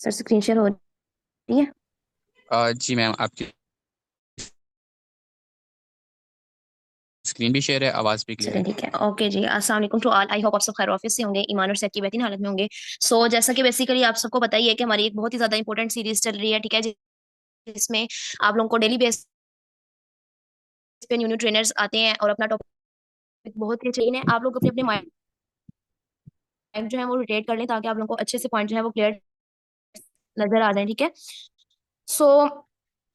Sir screen share हो रही है? जी मैम, आपकी स्क्रीन भी शेयर है, आवाज़ भी क्लियर चलिए है। ठीक है। ओके जी, अस्सलाम वालेकुम टू ऑल। आई होप आप सब खैर ऑफिस से होंगे, ईमान और सेहत की बेहतरीन हालत में होंगे। सो जैसा कि बेसिकली आप सबको पता ही है कि हमारी एक बहुत ही ज्यादा इंपॉर्टेंट सीरीज चल रही है, ठीक है, जिसमें आप लोगों को डेली बेस पे न्यू न्यू ट्रेनर्स आते हैं और अपना टॉपिक बहुत ही चाहिए है। आप लोग अपने अपने माइंड जो है वो रोटेट कर लें ताकि आप लोगों को अच्छे से पॉइंट जो है वो क्लियर नजर आ जाए, ठीक है। सो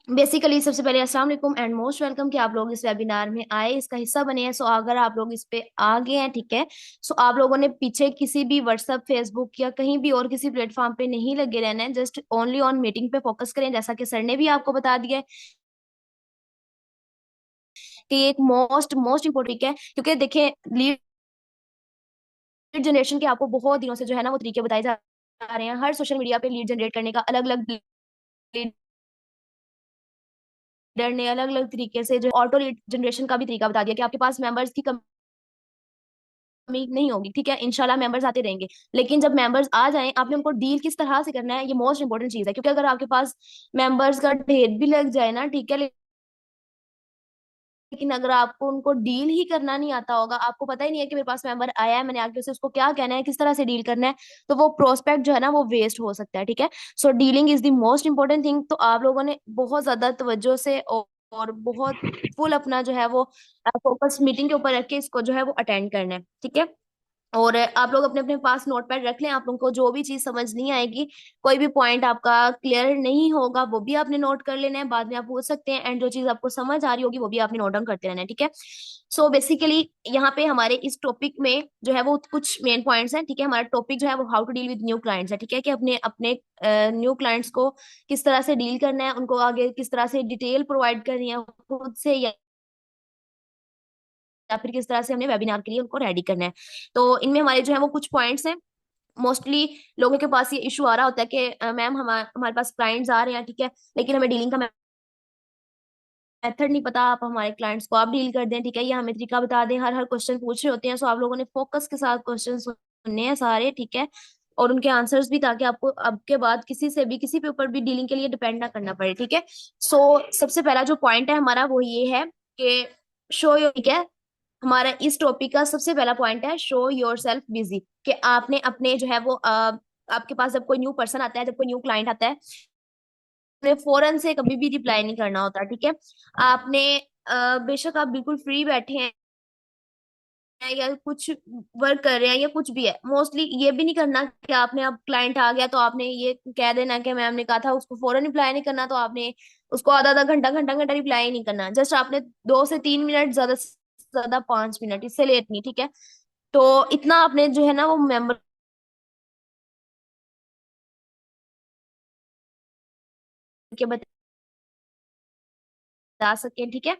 बेसिकली सबसे पहले अस्सलाम वालेकुम एंड मोस्ट वेलकम कि आप लोग इस वेबिनार में आए, इसका हिस्सा बने हैं। सो अगर आप लोग इस पे आ गए हैं, ठीक है, सो आप लोगों ने पीछे किसी भी व्हाट्सएप, फेसबुक या कहीं भी और किसी प्लेटफॉर्म पे नहीं लगे रहना है। जस्ट ओनली ऑन मीटिंग पे फोकस करें, जैसा कि सर ने भी आपको बता दिया है कि ये एक मोस्ट मोस्ट इंपॉर्टेंट है, क्योंकि देखें लीड जनरेशन के आपको बहुत दिनों से जो है ना वो तरीके बताए जा रहे हैं। हर सोशल मीडिया पे लीड जनरेट करने का अलग अलग लीडर ने अलग अलग तरीके से जो ऑटो लीड जनरेशन का भी तरीका बता दिया कि आपके पास मेंबर्स की कमी नहीं होगी, ठीक है, इंशाल्लाह मेंबर्स आते रहेंगे। लेकिन जब मेंबर्स आ जाएं, आपने उनको डील किस तरह से करना है, ये मोस्ट इंपॉर्टेंट चीज है। क्योंकि अगर आपके पास मेंबर्स का ढेर भी लग जाए ना, ठीक है, लेकिन अगर आपको उनको डील ही करना नहीं आता होगा, आपको पता ही नहीं है कि मेरे पास मेंबर आया है, मैंने आगे उसे उसको क्या कहना है, किस तरह से डील करना है, तो वो प्रोस्पेक्ट जो है ना वो वेस्ट हो सकता है, ठीक है। So dealing is the most important thing. तो आप लोगों ने बहुत ज्यादा तवज्जो से और बहुत फुल अपना जो है वो फोकस मीटिंग के ऊपर रख के इसको जो है वो अटेंड करना है, ठीक है। और आप लोग अपने अपने पास नोट पैड रख लें। आप लोगों को जो भी चीज समझ नहीं आएगी, कोई भी पॉइंट आपका क्लियर नहीं होगा, वो भी आपने नोट कर लेना है, बाद में आप पूछ सकते हैं। एंड जो चीज आपको समझ आ रही होगी वो भी आपने नोट डाउन करते रहना है, ठीक है। सो बेसिकली यहाँ पे हमारे इस टॉपिक में जो है वो कुछ मेन पॉइंट्स हैं, ठीक है। हमारा टॉपिक जो है वो how to deal with new clients है, ठीक है, कि अपने अपने न्यू क्लाइंट्स को किस तरह से डील करना है, उनको आगे किस तरह से डिटेल प्रोवाइड करनी है खुद से, या फिर किस तरह से हमने वेबिनार के लिए उनको रेडी करना है। तो इनमें हमारे जो है वो कुछ पॉइंट्स हैं। मोस्टली लोगों के पास ये इशू आ रहा होता है कि मैम हमारे पास क्लाइंट्स आ रहे हैं, ठीक है, लेकिन हमें डीलिंग का मेथड नहीं पता, आप हमारे क्लाइंट्स को आप डील कर दें, ठीक है, या हमें तरीका बता दें। हर हर क्वेश्चन पूछ रहे होते हैं, सो आप लोगों ने फोकस के साथ क्वेश्चन सुनने हैं सारे, ठीक है, और उनके आंसर्स भी, ताकि आपको अब के बाद किसी से भी किसी के ऊपर भी डीलिंग के लिए डिपेंड ना करना पड़े, ठीक है। सो सबसे पहला जो पॉइंट है हमारा वो ये है कि शो योर, ठीक है, हमारा इस टॉपिक का सबसे पहला पॉइंट है शो योर सेल्फ बिजी। कि आपने अपने जो है वो आपके पास जब कोई न्यू पर्सन आता है, जब कोई न्यू क्लाइंट आता है, आपने फौरन से कभी भी रिप्लाई नहीं करना होता, ठीक है। आपने बेशक आप बिल्कुल फ्री बैठे हैं या कुछ वर्क कर रहे हैं या कुछ भी है, मोस्टली ये भी नहीं करना कि आपने अब क्लाइंट आ गया तो आपने ये कह देना कि मैम ने कहा था उसको फौरन रिप्लाई नहीं करना, तो आपने उसको आधा आधा घंटा घंटा घंटा रिप्लाई नहीं करना। जस्ट आपने 2 से 3 मिनट, ज्यादा से ज्यादा 5 मिनट, इससे लेट नहीं, ठीक है। तो इतना आपने जो है ना वो मेंबर के बता सके, ठीक है।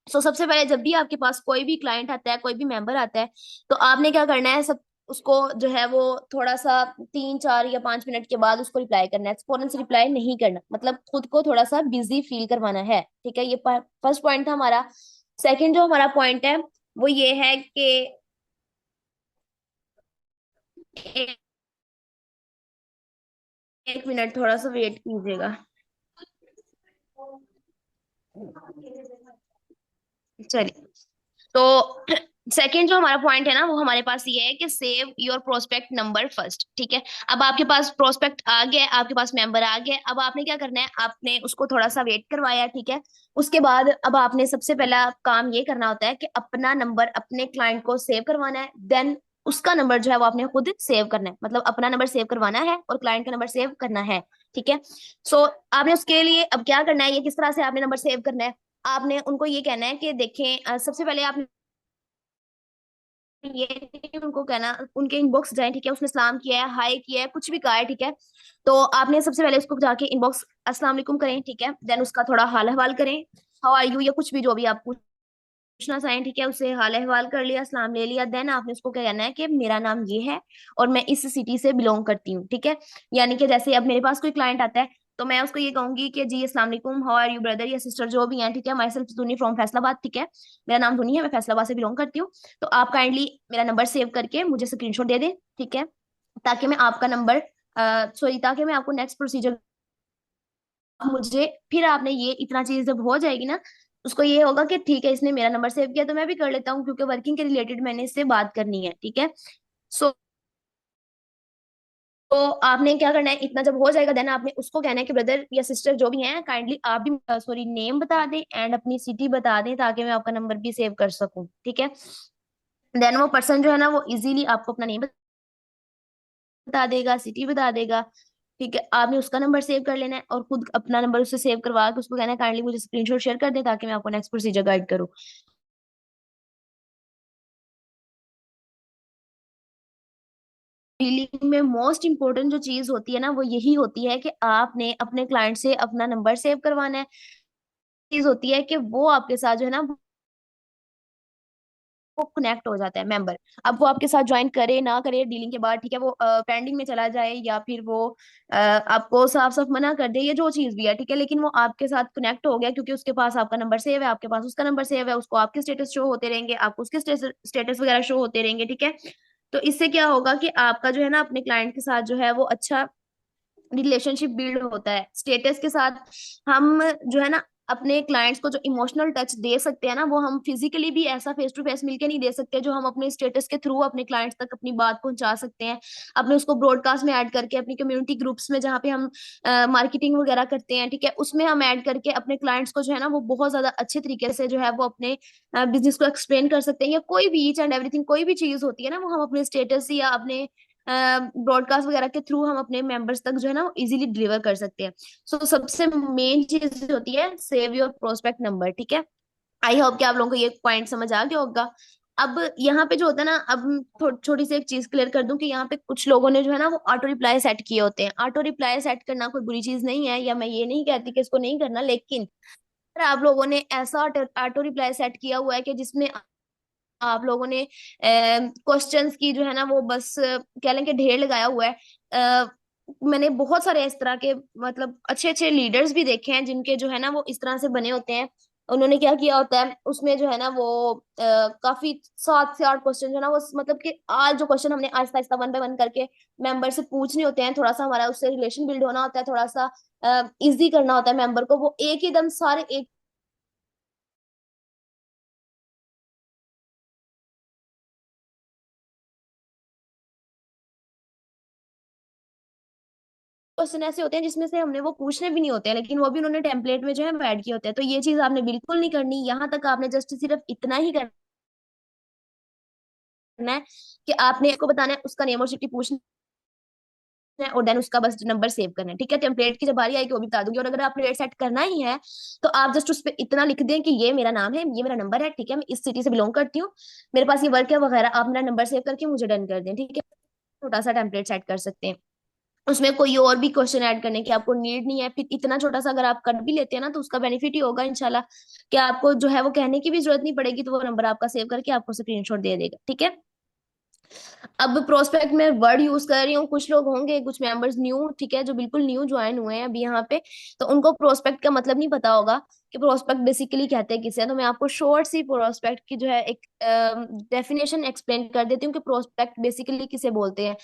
सो सबसे पहले जब भी आपके पास कोई भी क्लाइंट आता है, कोई भी मेंबर आता है, तो आपने क्या करना है, सब उसको जो है वो थोड़ा सा 3 4 या 5 मिनट के बाद उसको रिप्लाई करना है। फौरन से रिप्लाई नहीं करना, मतलब खुद को थोड़ा सा बिजी फील करवाना है, ठीक है। ये फर्स्ट पॉइंट था हमारा। सेकंड जो हमारा पॉइंट है वो ये है कि एक, 1 मिनट थोड़ा सा वेट कीजिएगा। चलिए, तो सेकंड जो हमारा पॉइंट है ना वो हमारे पास ये है कि save your prospect number first, ठीक है। अब आपके पास प्रोस्पेक्ट आ गया है, आपके पास मेंबर आ गया है, अब आपने क्या करना है, आपने उसको थोड़ा सा वेट करवाया, ठीक है। उसके बाद अब आपने सबसे पहला काम ये करना होता है कि अपना नंबर अपने क्लाइंट को सेव करवाना है। देन उसका नंबर जो है वो आपने खुद सेव करना है, मतलब अपना नंबर सेव करवाना है और क्लाइंट का नंबर सेव करना है, ठीक है। सो आपने उसके लिए अब क्या करना है, ये किस तरह से आपने नंबर सेव करना है, आपने उनको ये कहना है कि देखें सबसे पहले आपने ये नहीं उनको कहना, उनके इनबॉक्स जाए, ठीक है, उसने सलाम किया है, हाय किया है, कुछ भी कहा है, ठीक है, तो आपने सबसे पहले उसको जाके इनबॉक्स अस्सलाम वालेकुम करें, ठीक है। देन उसका थोड़ा हाल अहवाल करें, हाउ आर यू, या कुछ भी जो भी आप पूछना चाहें, ठीक है, उससे हाल अहवाल कर लिया, सलाम ले लिया। देन आपने उसको क्या कहना है कि मेरा नाम ये है और मैं इस सिटी से बिलोंग करती हूँ, ठीक है। यानी कि जैसे अब मेरे पास कोई क्लाइंट आता है, तो मैं उसको ये कहूंगी कि जी अस्सलाम वालेकुम, हाउ आर यू ब्रदर या सिस्टर जो भी हैं, ठीक है, माई सेल्फ दुनी फ्रॉम फैसलाबाद, ठीक है, मेरा नाम दुनी है, मैं फैसलाबाद से बिलोंग करती हूँ। तो आप काइंडली मेरा नंबर सेव करके मुझे स्क्रीनशॉट दे दें, ठीक है। ताकि मैं आपका नंबर सॉरी, ताकि मैं आपको नेक्स्ट प्रोसीजर मुझे, फिर आपने ये इतना चीज जब हो जाएगी ना, उसको ये होगा कि ठीक है इसने मेरा नंबर सेव किया तो मैं भी कर लेता हूँ, क्योंकि वर्किंग के रिलेटेड मैंने इससे बात करनी है, ठीक है। सो तो आपने क्या करना है, इतना जब हो जाएगा देन आपने उसको कहना है कि ब्रदर या सिस्टर जो भी हैं, काइंडली आप भी सॉरी नेम बता दें एंड अपनी सिटी बता दें, ताकि मैं आपका नंबर भी सेव कर सकूं, ठीक है। देन वो पर्सन जो है ना वो इजीली आपको अपना नेम बता देगा, सिटी बता देगा, ठीक है। आपने उसका नंबर सेव कर लेना है और खुद अपना नंबर उससे सेव करवा के उसको कहना है काइंडली मुझे स्क्रीनशॉट शेयर कर दे, ताकि मैं आपको नेक्स्ट प्रोसीजर गाइड करूँ। डीलिंग में मोस्ट इंपॉर्टेंट जो चीज होती है ना वो यही होती है कि आपने अपने क्लाइंट से अपना नंबर सेव करवाना है। चीज होती है कि वो आपके साथ जो है ना वो कनेक्ट हो जाता है मेंबर। अब वो आपके साथ ज्वाइन करे ना करे डीलिंग के बाद, ठीक है, वो पेंडिंग में चला जाए या फिर वो आपको साफ साफ मना कर दे, ये जो चीज भी है, ठीक है, लेकिन वो आपके साथ कनेक्ट हो गया क्योंकि उसके पास आपका नंबर सेव है, आपके पास उसका नंबर सेव है, उसको आपके स्टेटस शो होते रहेंगे, आपको उसके स्टेटस वगैरह शो होते रहेंगे, ठीक है। तो इससे क्या होगा कि आपका जो है ना अपने क्लाइंट के साथ जो है वो अच्छा रिलेशनशिप बिल्ड होता है। स्टेटस के साथ हम जो है ना अपने क्लाइंट्स को जो इमोशनल टच दे सकते हैं ना, वो हम फिजिकली भी ऐसा फेस टू फेस मिलके नहीं दे सकते, जो हम अपने स्टेटस के थ्रू अपने क्लाइंट्स तक अपनी बात पहुंचा सकते हैं, अपने उसको ब्रॉडकास्ट में ऐड करके, अपनी कम्युनिटी ग्रुप्स में जहाँ पे हम मार्केटिंग वगैरह करते हैं, ठीक है, उसमें हम ऐड करके अपने क्लाइंट्स को जो है ना वो बहुत ज्यादा अच्छे तरीके से जो है वो अपने बिजनेस को एक्सप्लेन कर सकते हैं, या कोई भी ईच एंड एवरीथिंग कोई भी चीज होती है ना वो हम अपने स्टेटस या अपने ब्रॉडकास्ट वगैरह के थ्रू हम अपने मेंबर्स तक जो है ना इजीली डिलीवर कर सकते हैं। सो सबसे मेन चीज होती है सेव योर प्रोस्पेक्ट नंबर, ठीक है। आई होप कि आप लोगों को ये पॉइंट समझ आ गया होगा। अब यहाँ पे जो होता है ना, अब छोटी सी एक चीज क्लियर कर दूं कि यहाँ पे कुछ लोगों ने जो है ना वो ऑटो रिप्लाई सेट किए होते हैं। ऑटो रिप्लाई सेट करना कोई बुरी चीज नहीं है, या मैं ये नहीं कहती कि इसको नहीं करना, लेकिन अगर आप लोगों ने ऐसा ऑटो रिप्लाई सेट किया हुआ है कि जिसमें आप लोगों ने क्वेश्चंस की जो है ना वो बस कह लें कि ढेर लगाया हुआ है। मैंने बहुत सारे इस तरह के मतलब अच्छे अच्छे लीडर्स भी देखे हैं जिनके जो है ना वो इस तरह से बने होते हैं। उन्होंने क्या किया होता है उसमें जो है ना वो काफी 7 से 8 क्वेश्चन जो है ना वो मतलब कि आज जो क्वेश्चन हमने Aahista Aahista one by one करके मेंबर से पूछने होते हैं, थोड़ा सा हमारा उससे रिलेशन बिल्ड होना होता है, थोड़ा सा इजी करना होता है मेंबर को, वो एक ही दम सारे एक क्वेश्चन ऐसे होते हैं जिसमें से हमने वो पूछने भी नहीं होते हैं, लेकिन वो भी उन्होंने टेम्पलेट में जो है ऐड किए होते हैं। तो ये चीज आपने बिल्कुल नहीं करनी, यहाँ तक आपने जस्ट सिर्फ इतना ही करना है कि आपने को बताना है उसका नेम और सिटी पूछना है, और देन उसका बस नंबर सेव करना है, ठीक है। टेम्पलेट की जब बारी आएगी वो भी बता दूंगी, और अगर आप रेट सेट करना ही है तो आप जस्ट उस पर इतना लिख दें कि ये मेरा नाम है, ये मेरा नंबर है, ठीक है, मैं इस सिटी से बिलोंग करती हूँ, मेरे पास ये वर्क है वगैरह, आप मेरा नंबर सेव करके मुझे डन कर दें, ठीक है। छोटा सा टेम्पलेट सेट कर सकते हैं, उसमें कोई और भी क्वेश्चन ऐड करने की आपको नीड नहीं है। फिर इतना छोटा सा अगर आप कर भी लेते हैं ना तो उसका बेनिफिट ही होगा इंशाल्लाह कि आपको जो है वो कहने की भी जरूरत नहीं पड़ेगी, तो वो नंबर आपका सेव करके आपको स्क्रीनशॉट दे देगा, ठीक है। अब प्रोस्पेक्ट में वर्ड यूज कर रही हूँ, कुछ लोग होंगे कुछ मेंबर्स न्यू, ठीक है, जो बिल्कुल न्यू ज्वाइन हुए हैं अभी यहाँ पे, तो उनको प्रोस्पेक्ट का मतलब नहीं पता होगा कि प्रोस्पेक्ट बेसिकली कहते हैं किसे। तो मैं आपको शॉर्ट सी प्रोस्पेक्ट की जो है एक डेफिनेशन एक्सप्लेन कर देती हूँ कि प्रोस्पेक्ट बेसिकली किसे बोलते हैं।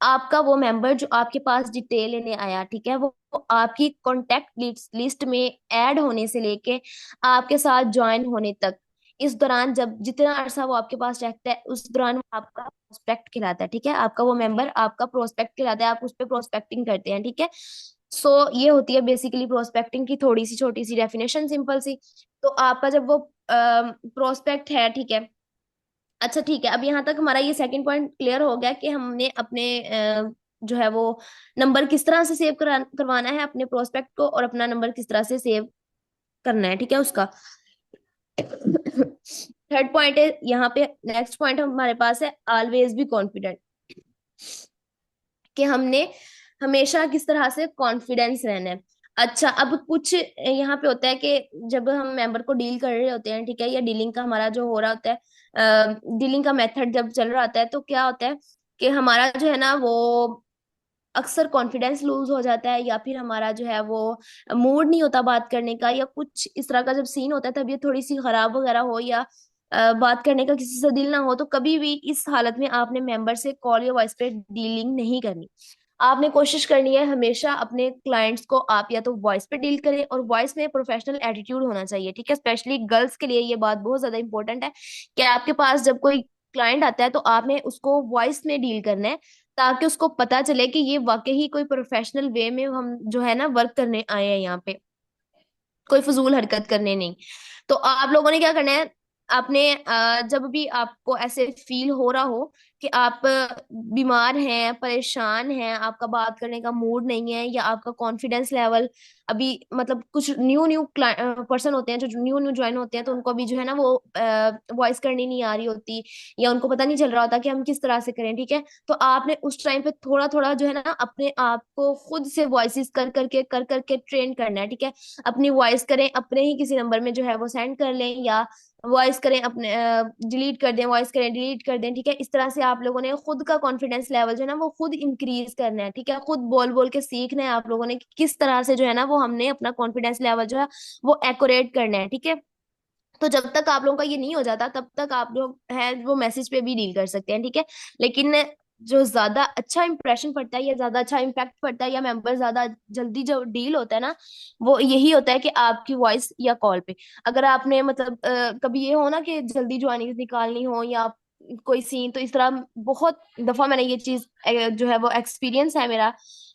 आपका वो मेंबर जो आपके पास डिटेल लेने आया, ठीक है, वो आपकी कॉन्टेक्ट लिस्ट में ऐड होने से लेके आपके साथ ज्वाइन होने तक, इस दौरान जब जितना अरसा वो आपके पास रहता है उस दौरान वो आपका प्रोस्पेक्ट कहलाता है, ठीक है। आपका वो मेंबर आपका प्रोस्पेक्ट कहलाता है, आप उस पर प्रोस्पेक्टिंग करते हैं, ठीक है। सो ये होती है बेसिकली प्रोस्पेक्टिंग की थोड़ी सी छोटी सी डेफिनेशन, सिंपल सी। तो आपका जब वो प्रोस्पेक्ट है, ठीक है, अच्छा ठीक है, अब यहाँ तक हमारा ये सेकंड पॉइंट क्लियर हो गया कि हमने अपने जो है वो नंबर किस तरह से सेव करवाना है अपने प्रोस्पेक्ट को, और अपना नंबर किस तरह से सेव करना है, ठीक है, उसका। थर्ड पॉइंट है यहाँ पे, नेक्स्ट पॉइंट हमारे पास है ऑलवेज बी कॉन्फिडेंट, कि हमने हमेशा किस तरह से कॉन्फिडेंस रहना है। अच्छा, अब कुछ यहाँ पे होता है कि जब हम मेंबर को डील कर रहे होते हैं, ठीक है, या डीलिंग का हमारा जो हो रहा होता है, डीलिंग का मेथड जब चल रहा होता है, तो क्या होता है कि हमारा जो है ना वो अक्सर कॉन्फिडेंस लूज हो जाता है, या फिर हमारा जो है वो मूड नहीं होता बात करने का, या कुछ इस तरह का जब सीन होता है, तबीयत थोड़ी सी खराब वगैरह हो, या बात करने का किसी से दिल ना हो, तो कभी भी इस हालत में आपने मेंबर से कॉल या वॉइस पे डीलिंग नहीं करनी। आपने कोशिश करनी है हमेशा अपने क्लाइंट्स को आप या तो वॉइस पे डील करें, और वॉइस में प्रोफेशनल एटीट्यूड होना चाहिए, ठीक है। स्पेशली गर्ल्स के लिए ये बात बहुत ज्यादा इंपॉर्टेंट है कि आपके पास जब कोई क्लाइंट आता है तो आपने उसको वॉइस में डील करना है, ताकि उसको पता चले कि ये वाकई ही कोई प्रोफेशनल वे में हम जो है ना वर्क करने आए हैं यहाँ पे, कोई फजूल हरकत करने नहीं। तो आप लोगों ने क्या करना है, आपने जब भी आपको ऐसे फील हो रहा हो कि आप बीमार हैं, परेशान हैं, आपका बात करने का मूड नहीं है, या आपका कॉन्फिडेंस लेवल अभी, मतलब कुछ न्यू न्यू पर्सन होते हैं जो न्यू न्यू ज्वाइन होते हैं, तो उनको अभी जो है ना वो वॉइस करनी नहीं आ रही होती, या उनको पता नहीं चल रहा होता कि हम किस तरह से करें, ठीक है। तो आपने उस टाइम पे थोड़ा थोड़ा जो है ना अपने आप को खुद से वॉइसेस कर करके ट्रेन करना है, ठीक है। अपनी वॉइस करें, अपने ही किसी नंबर में जो है वो सेंड कर लें, या वॉइस करें अपने, डिलीट कर दें, वॉइस करें डिलीट कर दें, ठीक है। इस तरह से आप लोगों ने खुद का कॉन्फिडेंस लेवल जो है ना वो खुद इंक्रीज करना है, ठीक है। खुद बोल बोल के सीखना है आप लोगों ने कि किस तरह से जो है ना वो हमने अपना कॉन्फिडेंस लेवल जो है वो एक्यूरेट करना है, ठीक है। तो जब तक आप लोगों का ये नहीं हो जाता तब तक आप लोग हैं वो मैसेज पे भी डील कर सकते हैं, ठीक है। लेकिन जो ज्यादा अच्छा इंप्रेशन पड़ता है या ज्यादा अच्छा इम्पैक्ट पड़ता है या मेंबर ज्यादा जल्दी जो डील होता है ना, वो यही होता है कि आपकी वॉइस या कॉल पे। अगर आपने मतलब कभी ये हो ना कि जल्दी ज्वाइनिंग निकालनी हो या कोई सीन, तो इस तरह बहुत दफा मैंने ये चीज जो है वो एक्सपीरियंस है मेरा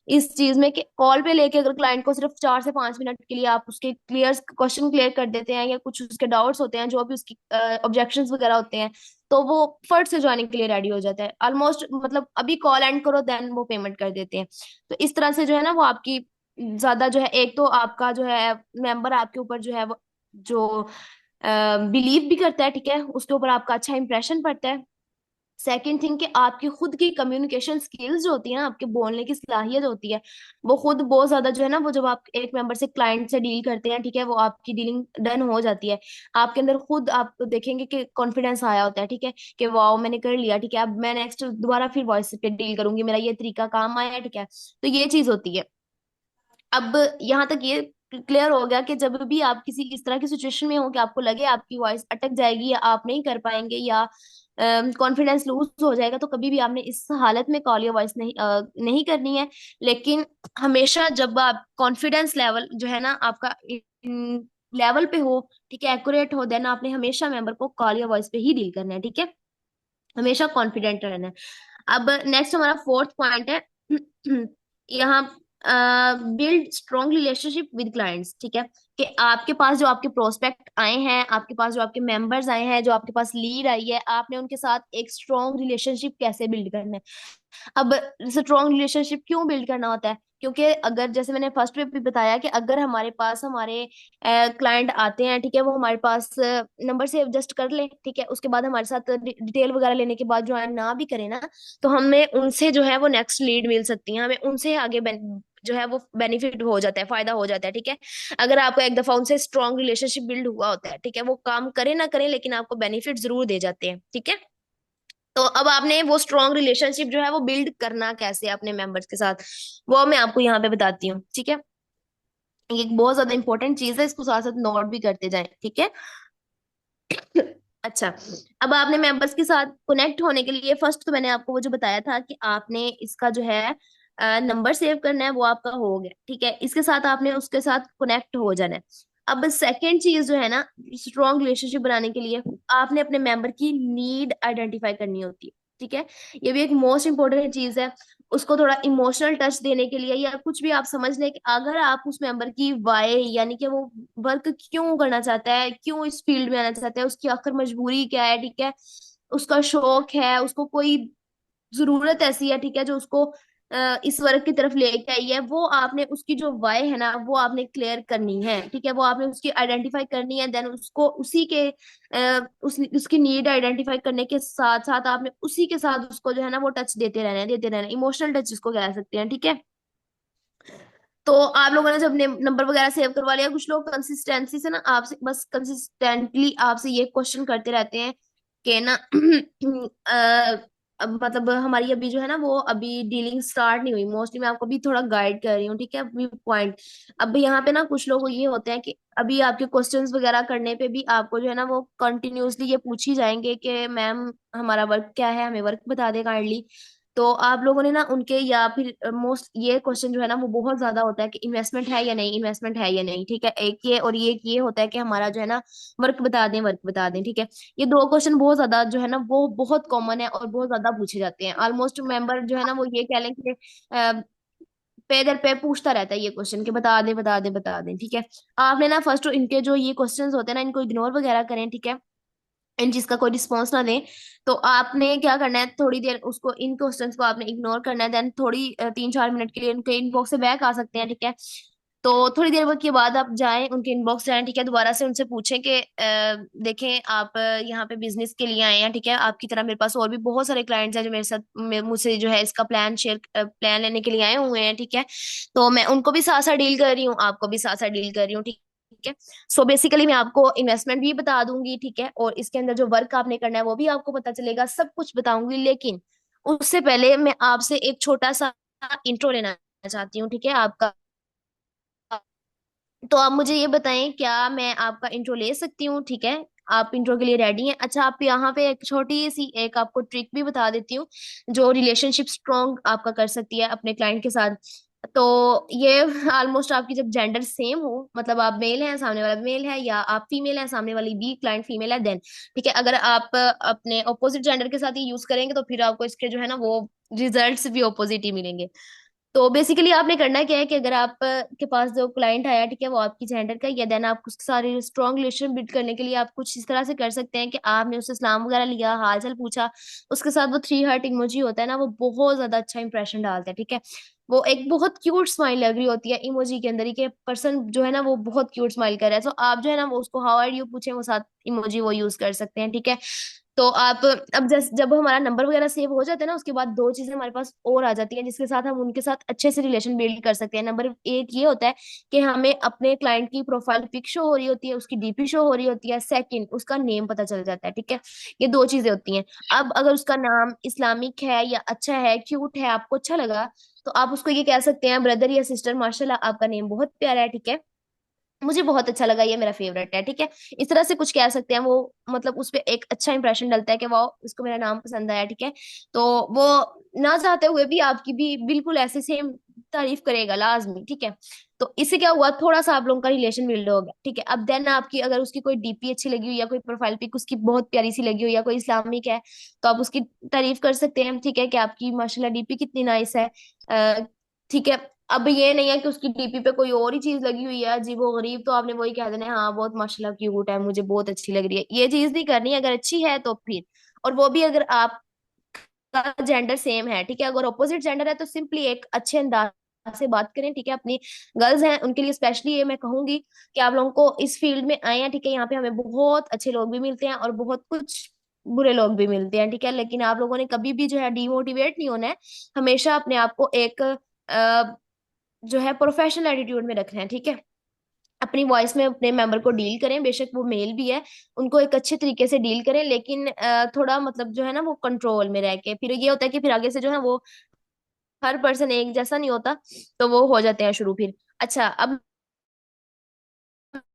इस चीज में, कि कॉल पे लेके अगर क्लाइंट को सिर्फ 4 से 5 मिनट के लिए आप उसके क्वेश्चन क्लियर कर देते हैं, या कुछ उसके डाउट्स होते हैं, जो भी उसकी ऑब्जेक्शंस वगैरह होते हैं, तो वो फट से ज्वाइनिंग के लिए रेडी हो जाता है ऑलमोस्ट, मतलब अभी कॉल एंड करो देन वो पेमेंट कर देते हैं। तो इस तरह से जो है ना वो आपकी ज्यादा जो है, एक तो आपका जो है मेंबर आपके ऊपर जो है वो जो बिलीव भी करता है, ठीक है, उसके ऊपर आपका अच्छा इंप्रेशन पड़ता है। सेकंड थिंग कि आपकी खुद की कम्युनिकेशन स्किल्स जो होती है ना, आपके बोलने की सलाहियत होती है, वो खुद बहुत ज्यादा जो है ना, वो जब आप एक मेंबर से क्लाइंट से डील करते हैं, ठीक है, वो आपकी डीलिंग डन हो जाती है, आपके अंदर खुद आप देखेंगे कि कॉन्फिडेंस आया होता है, ठीक है, कि वाओ मैंने कर लिया, ठीक है, अब मैं नेक्स्ट दोबारा फिर वॉइस पे डील करूंगी, मेरा ये तरीका काम आया है, ठीक है। तो ये चीज होती है। अब यहाँ तक ये क्लियर हो गया कि जब भी आप किसी इस तरह की सिचुएशन में हो कि आपको लगे आपकी वॉइस अटक जाएगी या आप नहीं कर पाएंगे या कॉन्फिडेंस लूज हो जाएगा, तो कभी भी आपने इस हालत में कॉल या वॉइस नहीं करनी है। लेकिन हमेशा जब आप कॉन्फिडेंस लेवल जो है ना आपका लेवल पे हो, ठीक है, एक्यूरेट हो, देन आपने हमेशा मेंबर को कॉल या वॉइस पे ही डील करना है, ठीक है। हमेशा कॉन्फिडेंट रहना है। अब नेक्स्ट हमारा फोर्थ पॉइंट है यहाँ, build strong relationship with clients, ठीक है। कि आपके पास जो आपके प्रोस्पेक्ट आए हैं, आपके पास जो आपके मेंबर्स आए हैं, जो आपके पास लीड आई है, आपने उनके साथ एक स्ट्रॉन्ग रिलेशनशिप कैसे बिल्ड करना है। अब स्ट्रॉन्ग रिलेशनशिप क्यों बिल्ड करना होता है, क्योंकि अगर जैसे मैंने फर्स्ट में भी बताया कि अगर हमारे पास हमारे क्लाइंट आते हैं, ठीक है, वो हमारे पास नंबर से एडजस्ट कर ले, ठीक है, उसके बाद हमारे साथ डिटेल वगैरह लेने के बाद ज्वाइन ना भी करें ना, तो हमें उनसे जो है वो नेक्स्ट लीड मिल सकती है, हमें उनसे आगे जो है वो बेनिफिट हो जाता है, फायदा हो जाता है, ठीक है। अगर आपको एक दफा उनसे स्ट्रॉन्ग रिलेशनशिप बिल्ड हुआ होता है, ठीक है, वो काम करे ना करे लेकिन आपको बेनिफिट जरूर दे जाते हैं, ठीक है। तो अब आपने वो स्ट्रॉन्ग रिलेशनशिप जो है वो बिल्ड करना कैसे अपने मेंबर्स के साथ, वो मैं आपको यहाँ पे बताती हूँ, ठीक है। ये एक बहुत ज्यादा इंपॉर्टेंट चीज है, इसको साथ साथ नोट भी करते जाएं, ठीक है। अच्छा, अब आपने मेंबर्स के साथ कनेक्ट होने के लिए फर्स्ट तो मैंने आपको वो जो बताया था कि आपने इसका जो है नंबर सेव करना है, वो आपका हो गया, ठीक है, इसके साथ आपने उसके साथ कनेक्ट हो जाना है। अब सेकंड चीज जो है ना स्ट्रॉन्ग रिलेशनशिप बनाने के लिए, आपने अपने मेंबर की नीड आइडेंटिफाई करनी होती है, ठीक है। ये भी एक मोस्ट इंपॉर्टेंट चीज है। उसको थोड़ा इमोशनल टच देने के लिए या कुछ भी आप समझ लें कि अगर आप उस मेंबर की वाई, यानी कि वो वर्क क्यों करना चाहता है, क्यों इस फील्ड में आना चाहता है, उसकी आखिर मजबूरी क्या है, ठीक है, उसका शौक है, उसको कोई जरूरत ऐसी है, ठीक है, जो उसको इस वर्क की तरफ लेके आई है, वो आपने उसकी जो वाई है ना वो आपने क्लियर करनी है, ठीक है, वो आपने उसकी आइडेंटिफाई करनी है, देन उसको उसी के उसकी नीड आइडेंटिफाई करने के साथ साथ आपने उसी के साथ उसको जो है ना वो टच देते रहना, इमोशनल टच जिसको कह सकते हैं, ठीक है। तो आप लोगों ने जब नंबर वगैरह सेव करवा लिया, कुछ लोग कंसिस्टेंसी से ना आपसे बस कंसिस्टेंटली आपसे ये क्वेश्चन करते रहते हैं कि ना अब मतलब हमारी अभी जो है ना वो अभी डीलिंग स्टार्ट नहीं हुई, मोस्टली मैं आपको भी थोड़ा गाइड कर रही हूँ, ठीक है अभी पॉइंट। अब यहाँ पे ना कुछ लोग ये होते हैं कि अभी आपके क्वेश्चंस वगैरह करने पे भी आपको जो है ना वो कंटिन्यूअसली ये पूछ ही जाएंगे कि मैम हमारा वर्क क्या है, हमें वर्क बता दे काइंडली। तो आप लोगों ने ना उनके, या फिर मोस्ट ये क्वेश्चन जो है ना वो बहुत ज्यादा होता है कि इन्वेस्टमेंट है या नहीं, इन्वेस्टमेंट है या नहीं, ठीक है एक ये, और ये होता है कि हमारा जो है ना वर्क बता दें, वर्क बता दें, ठीक है। ये दो क्वेश्चन बहुत ज्यादा जो है ना वो बहुत कॉमन है और बहुत ज्यादा पूछे जाते हैं। ऑलमोस्ट मेंबर जो है ना वो ये कह लें कि पे दर पे पूछता रहता है ये क्वेश्चन कि बता दे बता दे बता दे, ठीक है। आपने ना फर्स्ट इनके जो ये क्वेश्चंस होते हैं ना इनको इग्नोर वगैरह करें, ठीक है, इन जिसका कोई रिस्पॉन्स ना दें। तो आपने क्या करना है, थोड़ी देर उसको, इन क्वेश्चंस को आपने इग्नोर करना है, देन थोड़ी 3-4 मिनट के लिए उनके इनबॉक्स से बैक आ सकते हैं, ठीक है। तो थोड़ी देर के बाद आप जाएं, उनके इनबॉक्स जाएं, ठीक है, दोबारा से उनसे पूछें कि देखें आप यहाँ पे बिजनेस के लिए आए हैं, ठीक है, आपकी तरह मेरे पास और भी बहुत सारे क्लाइंट्स हैं जो मेरे साथ मुझसे जो है इसका प्लान लेने के लिए आए हुए हैं, ठीक है। तो मैं उनको भी साथ साथ डील कर रही हूँ, आपको भी साथ साथ डील कर रही हूँ, ठीक है। सो बेसिकली मैं आपको इन्वेस्टमेंट भी बता दूंगी, ठीक है, और इसके अंदर जो वर्क आपने करना है वो भी आपको पता चलेगा, सब कुछ बताऊंगी। लेकिन उससे पहले मैं आपसे एक छोटा सा इंट्रो लेना चाहती हूँ, ठीक है आपका। तो आप मुझे ये बताएं, क्या मैं आपका इंट्रो ले सकती हूँ, ठीक है। आप इंट्रो के लिए रेडी हैं? अच्छा, आप यहाँ पे एक छोटी सी एक आपको ट्रिक भी बता देती हूँ जो रिलेशनशिप स्ट्रॉन्ग आपका कर सकती है अपने क्लाइंट के साथ। तो ये ऑलमोस्ट आपकी जब जेंडर सेम हो, मतलब आप मेल हैं, सामने वाला मेल है, या आप फीमेल हैं, सामने वाली भी क्लाइंट फीमेल है, देन ठीक है। अगर आप अपने ऑपोजिट जेंडर के साथ ये यूज करेंगे तो फिर आपको इसके जो है ना वो रिजल्ट्स भी ऑपोजिट ही मिलेंगे। तो बेसिकली आपने करना क्या है कि अगर आप के पास जो क्लाइंट आया, ठीक है, वो आपकी जेंडर का, या देन आप उसके सारे स्ट्रॉन्ग रिलेशन बिल्ड करने के लिए आप कुछ इस तरह से कर सकते हैं कि आपने उससे सलाम वगैरह लिया, हाल चाल पूछा, उसके साथ वो 3 हार्ट इमोजी होता है ना, वो बहुत ज्यादा अच्छा इंप्रेशन डालता है, ठीक है। वो एक बहुत क्यूट स्माइल लग रही होती है इमोजी के अंदर ही, कि पर्सन जो है ना वो बहुत क्यूट स्माइल कर रहा है, तो आप जो है ना वो उसको हाउ आर यू पूछे, वो साथ इमोजी वो यूज कर सकते हैं, ठीक है। तो आप अब जब हमारा नंबर वगैरह सेव हो जाता है ना, उसके बाद दो चीजें हमारे पास और आ जाती हैं जिसके साथ हम उनके साथ अच्छे से रिलेशन बिल्ड कर सकते हैं। नंबर एक ये होता है कि हमें अपने क्लाइंट की प्रोफाइल पिक शो हो रही होती है, उसकी डीपी शो हो रही होती है, सेकंड उसका नेम पता चल जाता है, ठीक है। ये दो चीजें होती हैं। अब अगर उसका नाम इस्लामिक है या अच्छा है, क्यूट है, आपको अच्छा लगा, तो आप उसको ये कह सकते हैं, ब्रदर या सिस्टर, माशाल्लाह आपका नेम बहुत प्यारा है, ठीक है, मुझे बहुत अच्छा लगा, ये मेरा फेवरेट है, ठीक है। इस तरह से कुछ कह सकते हैं, वो मतलब उस पे एक अच्छा इंप्रेशन डलता है कि वाह उसको मेरा नाम पसंद आया, ठीक है। तो वो ना चाहते हुए भी आपकी भी बिल्कुल ऐसे सेम तारीफ करेगा लाजमी, ठीक है। तो इससे क्या हुआ, थोड़ा सा आप लोगों का रिलेशन बिल्ड हो गया, ठीक है। अब देन आपकी अगर उसकी कोई डीपी अच्छी लगी हुई, या कोई प्रोफाइल पिक उसकी बहुत प्यारी सी लगी हुई, या कोई इस्लामिक है, तो आप उसकी तारीफ कर सकते हैं, ठीक है, कि आपकी माशाल्लाह डीपी कितनी नाइस है। ठीक है। अब ये नहीं है कि उसकी डीपी पे कोई और ही चीज लगी हुई है अजीब वो गरीब, तो आपने वही कह देना है, हाँ बहुत माशाल्लाह क्यूट है, मुझे बहुत अच्छी लग रही है, ये चीज नहीं करनी। अगर अच्छी है तो फिर, और वो भी अगर आपका जेंडर सेम है, ठीक है, अगर ऑपोजिट जेंडर है तो सिंपली एक अच्छे अंदाज से बात करें, ठीक है। अपनी गर्ल्स हैं उनके लिए स्पेशली ये मैं कहूंगी कि आप लोगों को इस फील्ड में आए हैं, ठीक है, यहाँ पे हमें बहुत अच्छे लोग भी मिलते हैं और बहुत कुछ बुरे लोग भी मिलते हैं, ठीक है, लेकिन आप लोगों ने कभी भी जो है डिमोटिवेट नहीं होना है। हमेशा अपने आप को एक जो है प्रोफेशनल एटीट्यूड में रखना है, ठीक है। अपनी वॉइस में अपने मेंबर को डील करें, बेशक वो मेल भी है, उनको एक अच्छे तरीके से डील करें, लेकिन थोड़ा मतलब जो है ना वो कंट्रोल में रह के, फिर ये होता है कि फिर आगे से जो है वो हर पर्सन एक जैसा नहीं होता, तो वो हो जाते हैं शुरू फिर। अच्छा, अब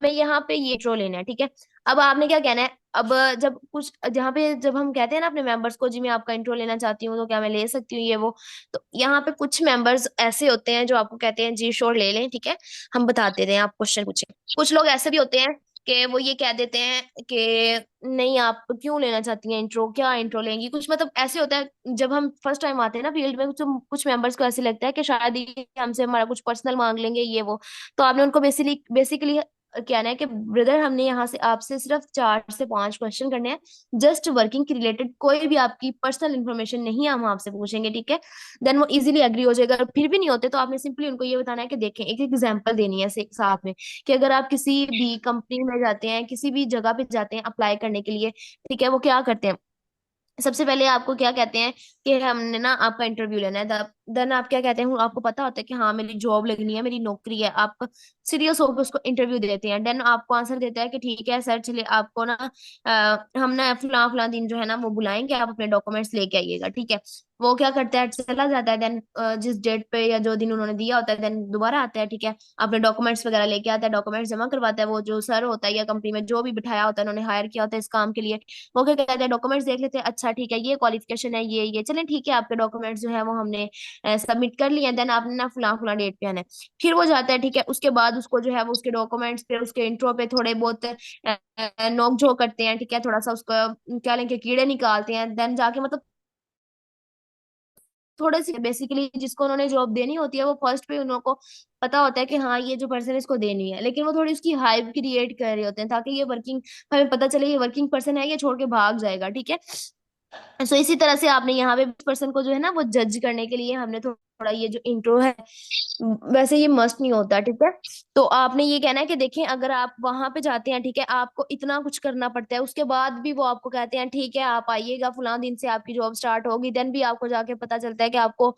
मैं यहाँ पे ये इंट्रो लेना है, ठीक है। अब आपने क्या कहना है, अब जब कुछ जहाँ पे जब हम कहते हैं ना अपने मेंबर्स को, जी मैं आपका इंट्रो लेना चाहती हूँ तो क्या मैं ले सकती हूँ ये वो, तो यहाँ पे कुछ मेंबर्स ऐसे होते हैं जो आपको कहते हैं जी श्योर ले लें, ठीक है, हम बताते रहे, आप क्वेश्चन पूछें। कुछ लोग ऐसे भी होते हैं कि वो ये कह देते हैं कि नहीं आप क्यों लेना चाहती हैं इंट्रो, क्या इंट्रो लेंगी, कुछ मतलब ऐसे होता है। जब हम फर्स्ट टाइम आते हैं ना फील्ड में, कुछ मेंबर्स को ऐसे लगता है कि शायद ये हमसे हमारा कुछ पर्सनल मांग लेंगे ये वो। तो आपने उनको बेसिकली बेसिकली कहना है कि ब्रदर हमने यहाँ से आपसे सिर्फ 4 से 5 क्वेश्चन करने हैं, जस्ट वर्किंग के रिलेटेड, कोई भी आपकी पर्सनल इन्फॉर्मेशन नहीं है हम आपसे पूछेंगे, ठीक है। देन वो इजीली एग्री हो जाएगा। अगर फिर भी नहीं होते तो आपने सिंपली उनको ये बताना है कि देखें, एक एग्जांपल देनी है साथ में, कि अगर आप किसी भी कंपनी में जाते हैं, किसी भी जगह पे जाते हैं अप्लाई करने के लिए, ठीक है, वो क्या करते हैं, सबसे पहले आपको क्या कहते हैं कि हमने ना आपका इंटरव्यू लेना है, देन आप क्या कहते हैं, आपको पता होता है कि हाँ मेरी जॉब लगनी है, मेरी नौकरी है, आप सीरियस होकर उसको इंटरव्यू देते हैं। देन आपको आंसर देता है कि ठीक है सर, चलिए आपको ना हम ना फलां फलां दिन जो है ना वो बुलाएंगे, आप अपने डॉक्यूमेंट्स लेके आइएगा, ठीक है। वो क्या करता है, चला जाता है। देन जिस डेट पे या जो दिन उन्होंने दिया होता है, देन दोबारा आता है, ठीक है। अपने डॉक्यूमेंट्स वगैरह लेके आता है, डॉक्यूमेंट्स जमा करवाता है। वो जो सर होता है या कंपनी में जो भी बिठाया होता है, उन्होंने हायर किया होता है इस काम के लिए, वो क्या कहते हैं, डॉक्यूमेंट्स देख लेते हैं, अच्छा ठीक है ये क्वालिफिकेशन है, ये चलें ठीक है, आपके डॉक्यूमेंट्स जो है वो हमने सबमिट कर लिए। देन आपने ना फलां फलां डेट पे आना है। फिर वो जाता है, ठीक है। उसके बाद उसको जो है वो उसके डॉक्यूमेंट्स पे, उसके इंट्रो पे थोड़े बहुत नोक झोंक करते हैं, ठीक है। थोड़ा सा उसको क्या लेंगे, कीड़े निकालते हैं। देन जाके मतलब थोड़े से बेसिकली जिसको उन्होंने जॉब देनी होती है वो फर्स्ट पे उन लोगों को पता होता है कि हाँ ये जो पर्सन है इसको देनी है, लेकिन वो थोड़ी उसकी हाइप क्रिएट कर रहे होते हैं ताकि ये वर्किंग, हमें पता चले ये वर्किंग पर्सन है, ये छोड़ के भाग जाएगा, ठीक है। सो इसी तरह से आपने यहाँ पे पर्सन को जो है ना वो जज करने के लिए हमने थोड़ा ये जो इंट्रो है, वैसे ये मस्ट नहीं होता, ठीक है। तो आपने ये कहना है कि देखें, अगर आप वहां पे जाते हैं, ठीक है, आपको इतना कुछ करना पड़ता है, उसके बाद भी वो आपको कहते हैं ठीक है आप आइएगा, फलां दिन से आपकी जॉब स्टार्ट होगी। देन भी आपको जाके पता चलता है कि आपको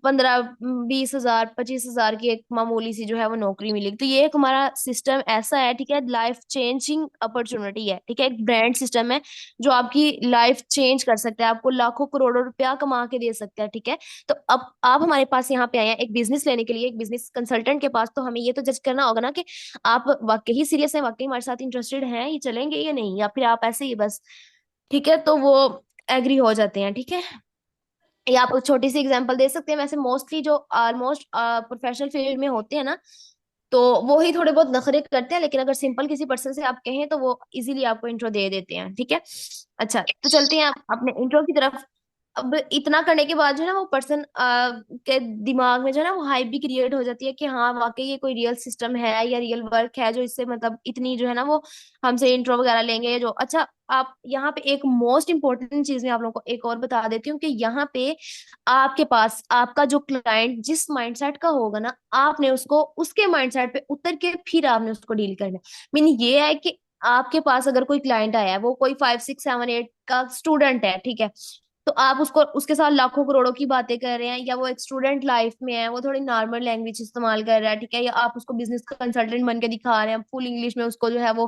15-20 हजार 25 हजार की एक मामूली सी जो है वो नौकरी मिलेगी। तो ये एक हमारा सिस्टम ऐसा है, ठीक है, लाइफ चेंजिंग अपॉर्चुनिटी है, ठीक है, एक ब्रांड सिस्टम है जो आपकी लाइफ चेंज कर सकता है, आपको लाखों करोड़ों रुपया कमा के दे सकता है, ठीक है। तो अब आप हमारे पास यहाँ पे आए हैं एक बिजनेस लेने के लिए, एक बिजनेस कंसल्टेंट के पास, तो हमें ये तो जज करना होगा ना कि आप वाकई ही सीरियस हैं, वाकई हमारे साथ इंटरेस्टेड हैं, ये चलेंगे या नहीं, या फिर आप ऐसे ही बस, ठीक है। तो वो एग्री हो जाते हैं, ठीक है। या आप छोटी सी एग्जांपल दे सकते हैं। वैसे मोस्टली जो ऑलमोस्ट प्रोफेशनल फील्ड में होते हैं ना, तो वो ही थोड़े बहुत नखरे करते हैं, लेकिन अगर सिंपल किसी पर्सन से आप कहें तो वो इजीली आपको इंट्रो दे देते हैं, ठीक है। अच्छा, तो चलते हैं आप अपने इंट्रो की तरफ। अब इतना करने के बाद जो है ना वो पर्सन के दिमाग में जो है ना वो हाइप भी क्रिएट हो जाती है कि हाँ वाकई ये कोई रियल सिस्टम है या रियल वर्क है जो इससे मतलब इतनी जो है ना वो हमसे इंट्रो वगैरह लेंगे जो। अच्छा, आप यहाँ पे एक मोस्ट इंपॉर्टेंट चीज मैं आप लोगों को एक और बता देती हूँ कि यहाँ पे आपके पास आपका जो क्लाइंट जिस माइंडसेट का होगा ना, आपने उसको उसके माइंडसेट पे उतर के फिर आपने उसको डील करना है। मीनिंग ये है कि आपके पास अगर कोई क्लाइंट आया है, वो कोई 5 6 7 8 का स्टूडेंट है, ठीक है, तो आप उसको उसके साथ लाखों करोड़ों की बातें कर रहे हैं, या वो एक स्टूडेंट लाइफ में है, वो थोड़ी नॉर्मल लैंग्वेज इस्तेमाल कर रहा है, ठीक है, या आप उसको बिजनेस कंसल्टेंट बन के दिखा रहे हैं, फुल इंग्लिश में उसको जो है वो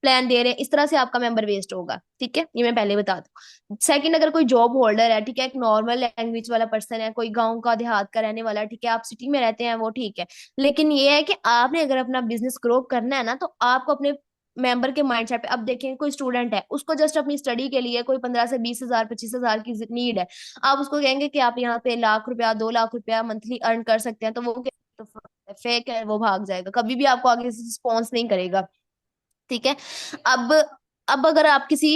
प्लान दे रहे हैं, इस तरह से आपका मेंबर वेस्ट होगा, ठीक है, ये मैं पहले बता दूं। सेकंड, अगर कोई जॉब होल्डर है, ठीक है, एक नॉर्मल लैंग्वेज वाला पर्सन है, कोई गांव का देहात का रहने वाला है, ठीक है, आप सिटी में रहते हैं वो ठीक है, लेकिन ये है कि आपने अगर अपना बिजनेस ग्रो करना है ना, तो आपको अपने मेंबर के माइंडसेट पे, अब देखें कोई स्टूडेंट है, उसको जस्ट अपनी स्टडी के लिए कोई 15 से 20 हजार 25 हजार की नीड है, आप उसको कहेंगे कि आप यहाँ पे लाख रुपया 2 लाख रुपया मंथली अर्न कर सकते हैं, तो वो तो फेक है, वो भाग जाएगा, कभी भी आपको आगे से रिस्पॉन्स नहीं करेगा, ठीक है। अब अब अगर आप किसी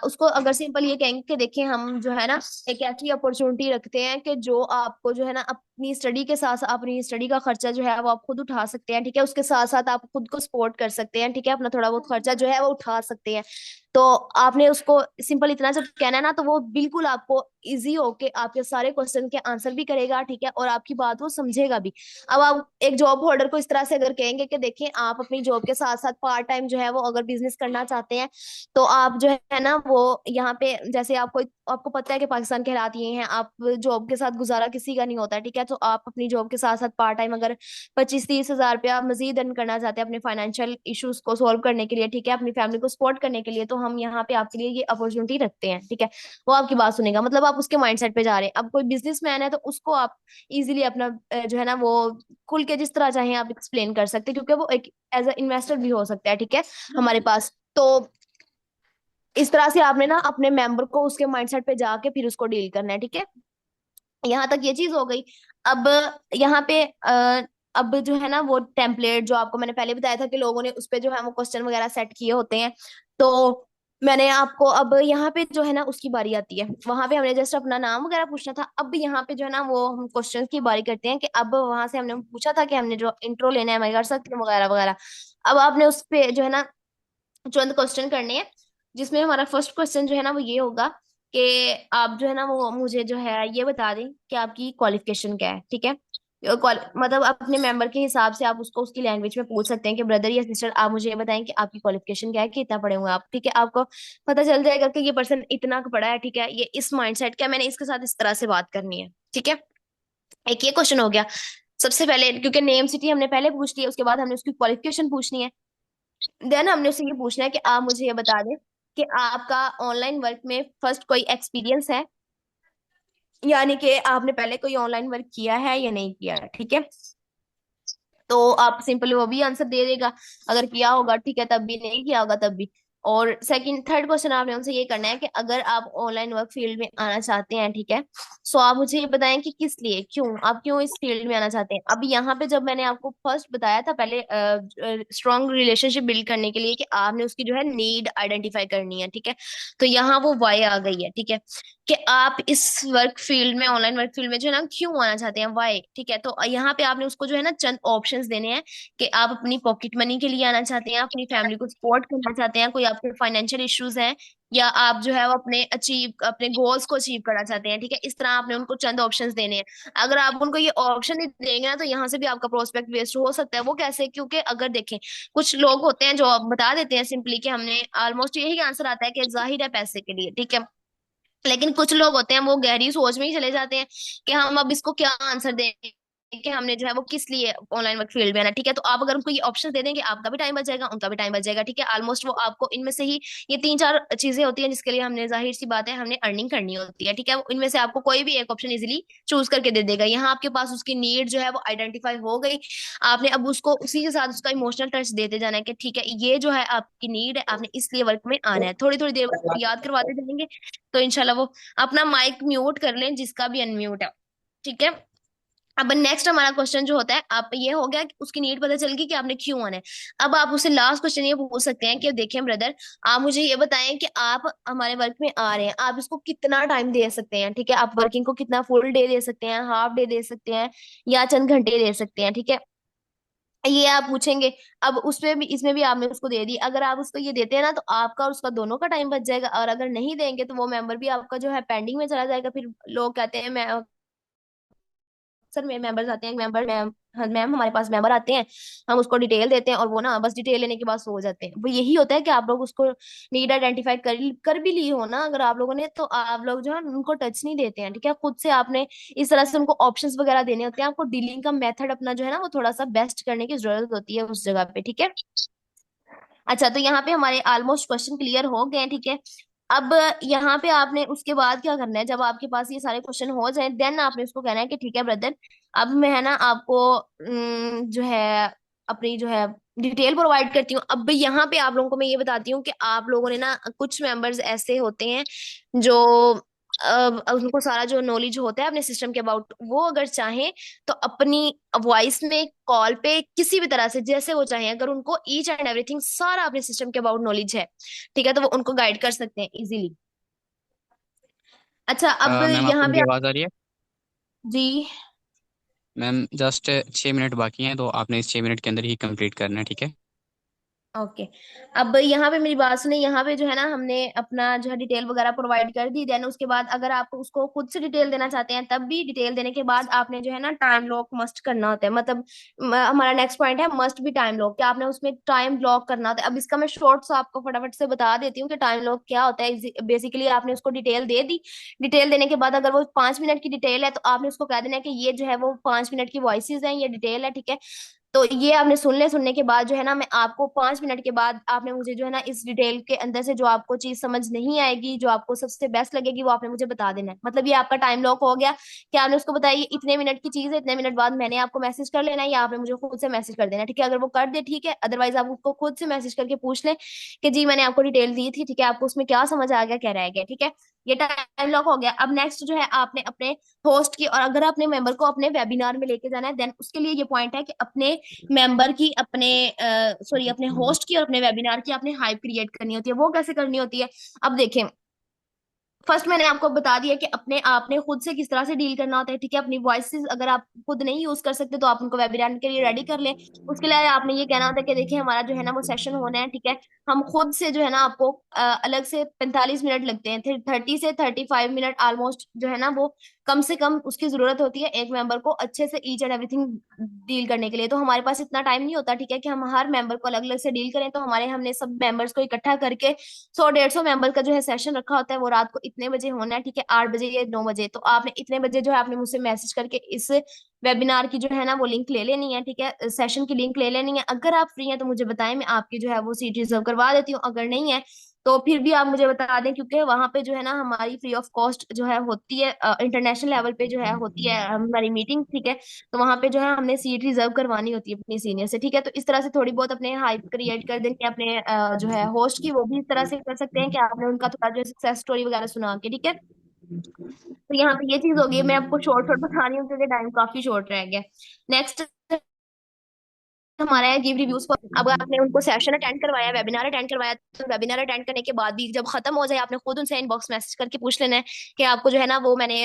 उसको अगर सिंपल ये कहेंगे कि देखिए हम जो है ना एक ऐसी अपॉर्चुनिटी रखते हैं कि जो आपको जो है ना अपनी स्टडी के साथ अपनी स्टडी का खर्चा जो है वो आप खुद उठा सकते हैं, ठीक है, उसके साथ साथ आप खुद को सपोर्ट कर सकते हैं, ठीक है, अपना थोड़ा बहुत खर्चा जो है वो उठा सकते हैं। तो आपने उसको सिंपल इतना जब कहना है ना, तो वो बिल्कुल आपको इजी होके आपके सारे क्वेश्चन के आंसर भी करेगा, ठीक है, और आपकी बात वो समझेगा भी। अब आप एक जॉब होल्डर को इस तरह से अगर कहेंगे कि देखिए आप अपनी जॉब के साथ साथ पार्ट टाइम जो है वो अगर बिजनेस करना चाहते हैं, तो आप जो है ना वो यहाँ पे जैसे आपको आपको पता है कि पाकिस्तान के हालात ये हैं, आप जॉब के साथ गुजारा किसी का नहीं होता, ठीक है, तो आप अपनी जॉब के साथ साथ पार्ट टाइम अगर 25-30 हजार रुपया मजीद अर्न करना चाहते हैं अपने फाइनेंशियल इश्यूज को सॉल्व करने के लिए, ठीक है, अपनी फैमिली को सपोर्ट करने के लिए, तो हम यहाँ पे आपके लिए ये अपॉर्चुनिटी रखते हैं, ठीक है। वो आपकी बात सुनेगा, मतलब आप उसके माइंडसेट पे जा रहे हैं। अब कोई बिजनेसमैन है तो उसको आप इजीली अपना जो है ना वो खुल के जिस तरह चाहें आप एक्सप्लेन कर सकते हैं, क्योंकि वो एक एज अ इन्वेस्टर भी हो सकता है, ठीक है, हमारे पास। तो इस तरह से आपने ना अपने मेंबर को उसके माइंडसेट पे जाके फिर उसको डील करना है, ठीक है। यहाँ तक ये चीज हो गई। अब यहाँ पे अब जो है ना वो टेम्पलेट जो आपको मैंने पहले बताया था कि लोगों ने उस पे जो है वो क्वेश्चन वगैरह सेट किए होते हैं, तो मैंने आपको अब यहाँ पे जो है ना उसकी बारी आती है, वहां पे हमने जस्ट अपना नाम वगैरह पूछना था। अब यहाँ पे जो है ना वो हम क्वेश्चन की बारी करते हैं कि अब वहां से हमने पूछा था कि हमने जो इंट्रो लेना है मैं कर सकती हूँ वगैरह वगैरह। अब आपने उस पे जो है ना चंद क्वेश्चन करने हैं, जिसमें हमारा फर्स्ट क्वेश्चन जो है ना वो ये होगा कि आप जो है ना वो मुझे जो है ये बता दें कि आपकी क्वालिफिकेशन क्या है, ठीक है। मतलब अपने मेंबर के हिसाब से आप उसको उसकी लैंग्वेज में पूछ सकते हैं कि ब्रदर या सिस्टर आप मुझे ये बताएं कि आपकी क्वालिफिकेशन क्या है, कि इतना पढ़े हुए हैं आप, ठीक है, आपको पता चल जाएगा कि ये पर्सन इतना पढ़ा है, ठीक है, ये इस माइंडसेट का है, मैंने इसके साथ इस तरह से बात करनी है, ठीक है। एक ये क्वेश्चन हो गया। सबसे पहले क्योंकि नेम सिटी हमने पहले पूछ लिया, उसके बाद हमने उसकी क्वालिफिकेशन पूछनी है। देन हमने उससे ये पूछना है कि आप मुझे ये बता दें कि आपका ऑनलाइन वर्क में फर्स्ट कोई एक्सपीरियंस है, यानी कि आपने पहले कोई ऑनलाइन वर्क किया है या नहीं किया है, ठीक है। तो आप सिंपली वो भी आंसर दे देगा, अगर किया होगा ठीक है, तब भी नहीं किया होगा तब भी। और सेकंड थर्ड क्वेश्चन आपने उनसे ये करना है कि अगर आप ऑनलाइन वर्क फील्ड में आना चाहते हैं, ठीक है, सो आप मुझे ये बताएं कि किस लिए, क्यों आप क्यों इस फील्ड में आना चाहते हैं। अब यहाँ पे जब मैंने आपको फर्स्ट बताया था पहले स्ट्रॉन्ग रिलेशनशिप बिल्ड करने के लिए कि आपने उसकी जो है नीड आइडेंटिफाई करनी है, ठीक है, तो यहाँ वो वाई आ गई है, ठीक है, कि आप इस वर्क फील्ड में ऑनलाइन वर्क फील्ड में जो है ना क्यों आना चाहते हैं, वाई, ठीक है। तो यहाँ पे आपने उसको जो है ना चंद ऑप्शंस देने हैं कि आप अपनी पॉकेट मनी के लिए आना चाहते हैं, अपनी फैमिली को सपोर्ट करना चाहते हैं, कोई आपके फाइनेंशियल इश्यूज हैं, या आप जो है वो अपने गोल्स को अचीव करना चाहते हैं, ठीक है। इस तरह आपने उनको चंद ऑप्शंस देने हैं। अगर आप उनको ये ऑप्शन नहीं देंगे ना तो यहाँ से भी आपका प्रोस्पेक्ट वेस्ट हो सकता है। वो कैसे? क्योंकि अगर देखें, कुछ लोग होते हैं जो बता देते हैं सिंपली कि हमने ऑलमोस्ट यही आंसर आता है कि जाहिर है पैसे के लिए, ठीक है। लेकिन कुछ लोग होते हैं वो गहरी सोच में ही चले जाते हैं कि हम अब इसको क्या आंसर दें, कि हमने जो है वो किस लिए ऑनलाइन वर्क फील्ड में आना, ठीक है। तो आप अगर उनको ये ऑप्शन दे देंगे, आपका भी टाइम बच जाएगा, उनका भी टाइम बच जाएगा, ठीक है। ऑलमोस्ट वो आपको इनमें से ही ये तीन चार चीजें होती हैं जिसके लिए हमने, जाहिर सी बात है, हमने अर्निंग करनी होती है, ठीक है। इनमें से आपको कोई भी एक ऑप्शन इजीली चूज करके दे देगा। यहाँ आपके पास उसकी नीड जो है वो आइडेंटिफाई हो गई। आपने अब उसको उसी के साथ उसका इमोशनल टच देते जाना है कि ठीक है ये जो है आपकी नीड है, आपने इसलिए वर्क में आना है। थोड़ी थोड़ी देर बाद याद करवाते जाएंगे तो इनशाला वो अपना माइक म्यूट कर लें जिसका भी अनम्यूट है, ठीक है। अब नेक्स्ट हमारा क्वेश्चन जो होता है, आप ये हो गया कि उसकी नीड पता चल गई कि आपने क्यों आना है। अब आप उससे लास्ट क्वेश्चन ये पूछ सकते हैं कि देखिए ब्रदर, आप मुझे ये बताएं कि आप हमारे वर्क में आ रहे हैं, आप इसको कितना टाइम दे सकते हैं, ठीक है। आप वर्किंग को कितना फुल डे दे सकते हैं, हाफ डे दे सकते हैं, या चंद घंटे दे सकते हैं, ठीक है, ये आप पूछेंगे। अब उसमें भी, इसमें भी आपने उसको दे दी। अगर आप उसको ये देते हैं ना तो आपका और उसका दोनों का टाइम बच जाएगा, और अगर नहीं देंगे तो वो मेंबर भी आपका जो है पेंडिंग में चला जाएगा। फिर लोग कहते हैं, मैं सर मेरे मेंबर्स आते हैं, मेंबर मैम, हाँ मैम हमारे पास मेंबर आते हैं, हम उसको डिटेल देते हैं और वो ना बस डिटेल लेने के बाद सो जाते हैं। वो यही होता है कि आप लोग उसको नीड आइडेंटिफाई कर भी ली हो ना अगर आप लोगों ने, तो आप लोग जो है उनको टच नहीं देते हैं, ठीक है। खुद से आपने इस तरह से उनको ऑप्शंस वगैरह देने होते हैं। आपको डीलिंग का मेथड अपना जो है ना वो थोड़ा सा बेस्ट करने की जरूरत होती है उस जगह पे, ठीक है। अच्छा, तो यहाँ पे हमारे ऑलमोस्ट क्वेश्चन क्लियर हो गए हैं, ठीक है। अब यहाँ पे आपने उसके बाद क्या करना है, जब आपके पास ये सारे क्वेश्चन हो जाए देन आपने उसको कहना है कि ठीक है ब्रदर, अब मैं है ना आपको जो है अपनी जो है डिटेल प्रोवाइड करती हूँ। अब यहाँ पे आप लोगों को मैं ये बताती हूँ कि आप लोगों ने ना, कुछ मेंबर्स ऐसे होते हैं जो उनको सारा जो नॉलेज होता है अपने सिस्टम के अबाउट, वो अगर चाहें तो अपनी वॉइस में कॉल पे किसी भी तरह से जैसे वो चाहें, अगर उनको ईच एंड एवरीथिंग सारा अपने सिस्टम के अबाउट नॉलेज है, ठीक है, तो वो उनको गाइड कर सकते हैं इजीली। अच्छा, अब मैम आपको यहाँ पे मेरी आवाज़ आ रही है? जी, मैम जस्ट 6 मिनट बाकी हैं, तो आपने इस 6 मिनट के अंदर ही कंप्लीट करना है, ठीक है। ओके। अब यहाँ पे मेरी बात सुने, यहाँ पे जो है ना हमने अपना जो है डिटेल वगैरह प्रोवाइड कर दी। देन उसके बाद अगर आप उसको खुद से डिटेल देना चाहते हैं तब भी डिटेल देने के बाद आपने जो है ना टाइम लॉक मस्ट करना होता है। मतलब हमारा नेक्स्ट पॉइंट है मस्ट भी टाइम लॉक, कि आपने उसमें टाइम ब्लॉक करना होता है। अब इसका मैं शॉर्ट सा आपको फटाफट से बता देती हूँ कि टाइम लॉक क्या होता है। बेसिकली आपने उसको डिटेल दे दी, डिटेल देने के बाद अगर वो 5 मिनट की डिटेल है तो आपने उसको कह देना है कि ये जो है वो 5 मिनट की वॉइसेज हैं, ये डिटेल है, ठीक है। तो ये आपने सुनने के बाद जो है ना, मैं आपको 5 मिनट के बाद आपने मुझे जो है ना इस डिटेल के अंदर से जो आपको चीज समझ नहीं आएगी, जो आपको सबसे बेस्ट लगेगी, वो आपने मुझे बता देना है। मतलब ये आपका टाइम लॉक हो गया कि आपने उसको बताया ये इतने मिनट की चीज है, इतने मिनट बाद मैंने आपको मैसेज कर लेना है या आपने मुझे खुद से मैसेज कर देना है, ठीक है। अगर वो कर दे ठीक है, अदरवाइज आप उसको खुद से मैसेज करके पूछ लें कि जी मैंने आपको डिटेल दी थी, ठीक है, आपको उसमें क्या समझ आ गया, क्या रह गया, ठीक है। ये टाइम लॉक हो गया। अब नेक्स्ट जो है आपने अपने होस्ट की, और अगर अपने मेंबर को अपने वेबिनार में लेके जाना है देन उसके लिए ये पॉइंट है कि अपने मेंबर की, अपने सॉरी अपने होस्ट की और अपने वेबिनार की आपने हाइप क्रिएट करनी होती है। वो कैसे करनी होती है, अब देखें। फर्स्ट मैंने आपको बता दिया कि अपने आपने खुद से किस तरह से डील करना होता है, ठीक है। अपनी वॉइसेस अगर आप खुद नहीं यूज कर सकते तो आप उनको वेबिनार के लिए रेडी कर लें। उसके लिए आपने ये कहना होता है कि देखिए हमारा जो है ना वो सेशन होना है, ठीक है। हम खुद से जो है ना आपको अलग से 45 मिनट लगते हैं, फिर 30 से 35 मिनट ऑलमोस्ट जो है ना वो कम से कम उसकी जरूरत होती है एक मेंबर को अच्छे से ईच एंड एवरीथिंग डील करने के लिए। तो हमारे पास इतना टाइम नहीं होता, ठीक है, कि हम हर मेंबर को अलग अलग से डील करें। तो हमने सब मेंबर्स को इकट्ठा करके 100-150 मेंबर का जो है सेशन रखा होता है, वो रात को इतने बजे होना है, ठीक है, 8 बजे या 9 बजे। तो आपने इतने बजे जो है आपने मुझसे मैसेज करके इस वेबिनार की जो है ना वो लिंक ले लेनी है, ठीक है, सेशन की लिंक ले लेनी है। अगर आप फ्री हैं तो मुझे बताएं, मैं आपकी जो है वो सीट रिजर्व करवा देती हूँ। अगर नहीं है तो फिर भी आप मुझे बता दें, क्योंकि वहां पे जो है ना हमारी फ्री ऑफ कॉस्ट जो है होती है, इंटरनेशनल लेवल पे जो है होती है हमारी मीटिंग, ठीक है। तो वहां पे जो है हमने सीट रिजर्व करवानी होती है अपनी सीनियर से, ठीक है। तो इस तरह से थोड़ी बहुत अपने हाइप क्रिएट कर देंगे अपने जो है होस्ट की, वो भी इस तरह से कर सकते हैं कि आपने उनका थोड़ा जो सक्सेस स्टोरी वगैरह सुना के, ठीक है। तो यहाँ पे ये चीज होगी, मैं आपको शॉर्ट शॉर्ट बता रही हूँ क्योंकि टाइम काफी शॉर्ट रह गया। नेक्स्ट हमारा है गिव रिव्यूज पर। अब आपने उनको सेशन अटेंड करवाया, वेबिनार अटेंड करवाया, तो वेबिनार अटेंड करने के बाद भी जब खत्म हो जाए आपने खुद उनसे इनबॉक्स मैसेज करके पूछ लेना है कि आपको जो है ना वो मैंने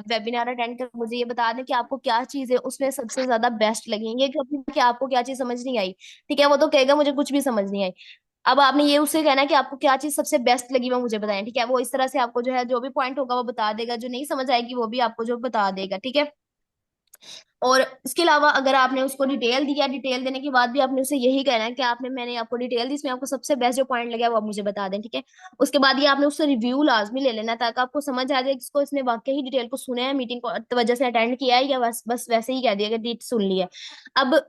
वेबिनार अटेंड कर, मुझे ये बता दें कि आपको क्या चीज है उसमें सबसे ज्यादा बेस्ट लगी। ये कभी कि आपको क्या चीज समझ नहीं आई, ठीक है, वो तो कहेगा मुझे कुछ भी समझ नहीं आई। अब आपने ये उससे कहना है कि आपको क्या चीज सबसे बेस्ट लगी वो मुझे बताएं, ठीक है। वो इस तरह से आपको जो है जो भी पॉइंट होगा वो बता देगा, जो नहीं समझ आएगी वो भी आपको जो बता देगा, ठीक है। और इसके अलावा अगर आपने उसको डिटेल दिया, डिटेल देने के बाद भी आपने उसे यही कहना है कि आपने मैंने आपको डिटेल दी, इसमें आपको सबसे बेस्ट जो पॉइंट लगा वो आप मुझे बता दें, ठीक है। उसके बाद ये आपने उससे रिव्यू लाजमी ले लेना ताकि आपको समझ आ जाए कि इसको इसने वाकई ही डिटेल को सुना है, मीटिंग को तो वजह से अटेंड किया है, या बस बस वैसे ही कह दिया कि डीट सुन लिया। अब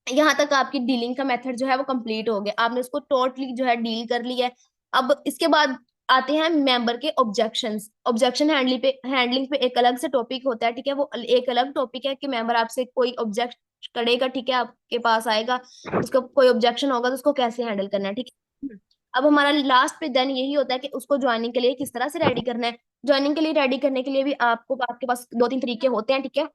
यहाँ तक आपकी डीलिंग का मेथड जो है वो कंप्लीट हो गया, आपने उसको टोटली जो है डील कर लिया है। अब इसके बाद आते हैं मेंबर के ऑब्जेक्शंस। ऑब्जेक्शन हैंडलिंग पे एक अलग से टॉपिक होता है, ठीक है, वो एक अलग टॉपिक है कि मेंबर आपसे कोई ऑब्जेक्ट करेगा, ठीक है, आपके पास आएगा, उसका कोई ऑब्जेक्शन होगा तो उसको कैसे हैंडल करना है, ठीक है। अब हमारा लास्ट पे देन यही होता है कि उसको ज्वाइनिंग के लिए किस तरह से रेडी करना है। ज्वाइनिंग के लिए रेडी करने के लिए भी आपको आपके पास 2-3 तरीके होते हैं, ठीक है।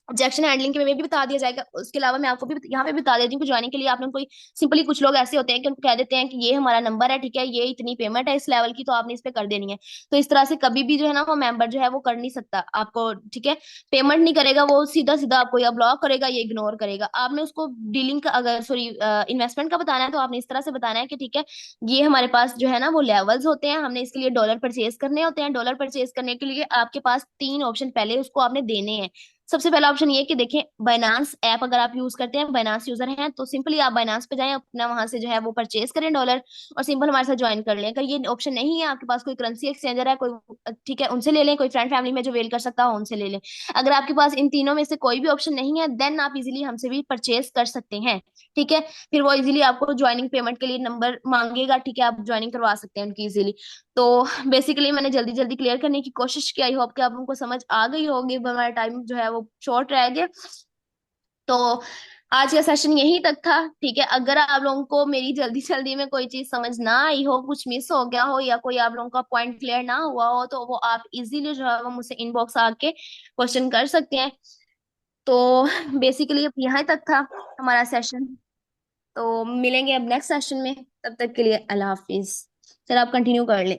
ऑब्जेक्शन हैंडलिंग के में भी बता दिया जाएगा। उसके अलावा मैं आपको भी यहाँ पे बता देती हूँ कि ज्वाइनिंग के लिए आपने कोई सिंपली, कुछ लोग ऐसे होते हैं कि उनको कह देते हैं कि ये हमारा नंबर है, ठीक है, ये इतनी पेमेंट है इस लेवल की, तो आपने इस पे कर देनी है। तो इस तरह से कभी भी जो है ना वो मेंबर जो है वो कर नहीं सकता आपको, ठीक है। पेमेंट नहीं करेगा वो, सीधा सीधा आपको या ब्लॉक करेगा या इग्नोर करेगा। आपने उसको डीलिंग का अगर सॉरी इन्वेस्टमेंट का बताना है तो आपने इस तरह से बताना है कि ठीक है, ये हमारे पास जो है ना वो लेवल्स होते हैं, हमने इसके लिए डॉलर परचेज करने होते हैं। डॉलर परचेज करने के लिए आपके पास 3 ऑप्शन पहले उसको आपने देने हैं। सबसे पहला ऑप्शन ये है कि देखें, बाइनांस ऐप अगर आप यूज करते हैं, बाइनांस यूजर हैं, तो सिंपली आप बाइनांस पे जाएं, अपना वहां से जो है वो परचेज करें डॉलर, और सिंपल हमारे साथ ज्वाइन कर लें। अगर ये ऑप्शन नहीं है आपके पास, कोई करेंसी एक्सचेंजर है कोई, ठीक है, उनसे ले लें, कोई फ्रेंड फैमिली में जो वेल कर सकता हो उनसे ले लें। अगर आपके पास इन तीनों में से कोई भी ऑप्शन नहीं है, देन आप इजीली हमसे भी परचेज कर सकते हैं, ठीक है। फिर वो इजीली आपको ज्वाइनिंग पेमेंट के लिए नंबर मांगेगा, ठीक है, आप ज्वाइनिंग करवा सकते हैं उनकी इजीली। तो बेसिकली मैंने जल्दी जल्दी क्लियर करने की कोशिश की, आई होप कि आप उनको समझ आ गई होगी, हमारा टाइम जो है वो शॉर्ट रह गया। तो आज का सेशन यहीं तक था, ठीक है। अगर आप लोगों को मेरी जल्दी जल्दी में कोई चीज समझ ना आई हो, कुछ मिस हो गया हो, या कोई आप लोगों का पॉइंट क्लियर ना हुआ हो, तो वो आप इजीली जो है वो मुझसे इनबॉक्स आके क्वेश्चन कर सकते हैं। तो बेसिकली अब यहाँ तक था हमारा सेशन। तो मिलेंगे अब नेक्स्ट सेशन में, तब तक के लिए अल्लाह हाफिज। चलो आप कंटिन्यू कर लें।